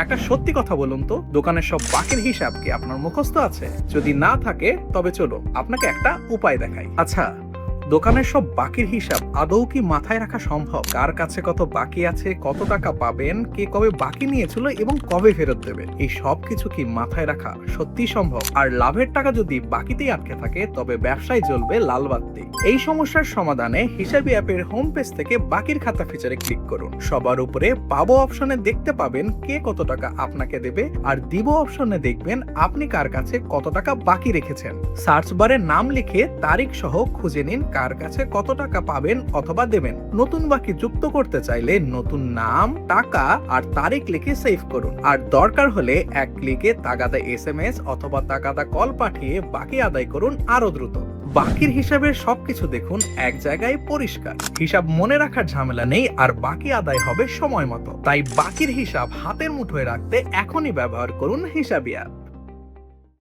একটা সত্যি কথা বলুন তো, দোকানের সব বাকির হিসাব কি আপনার মুখস্থ আছে? যদি না থাকে তবে চলো আপনাকে একটা উপায় দেখাই। আচ্ছা, দোকানের সব বাকির হিসাব আদৌ কি মাথায় রাখা সম্ভব? কার কাছে কত বাকি আছে, কত টাকা পাবেন, কে কবে বাকি নিয়েছিল এবং কবে ফেরত দেবে, এই সব কিছু কি মাথায় রাখা সত্যি সম্ভব? আর লাভের টাকা যদি বাকিতেই আটকে থাকে তবে ব্যবসায় জ্বলবে লাল বাতি। এই সমস্যার সমাধানে হিসাবি অ্যাপের হোম পেজ থেকে বাকির খাতা ফিচারে ক্লিক করুন। সবার উপরে পাবো অপশনে দেখতে পাবেন কে কত টাকা আপনাকে দেবে, আর দিব অপশনে দেখবেন আপনি কার কাছে কত টাকা বাকি রেখেছেন। সার্চ বারে নাম লিখে তারিখ সহ খুঁজে নিন কার কাছে কত টাকা পাবেন অথবা দেবেন। নতুন বাকি যুক্ত করতে চাইলে নতুন নাম, টাকা আর তারিখ লিখে সেভ করুন। আর দরকার হলে এক ক্লিকে তাগাদা এসএমএস অথবা তাগাদা কল পাঠিয়ে বাকি আদায় করুন আরো দ্রুত। বাকির হিসাবের সবকিছু দেখুন এক জায়গায় পরিষ্কার, হিসাব মনে রাখার ঝামেলা নেই, আর বাকি আদায় হবে সময় মতো। তাই বাকির হিসাব হাতের মুঠোয় রাখতে এখনই ব্যবহার করুন হিসাবি অ্যাপ।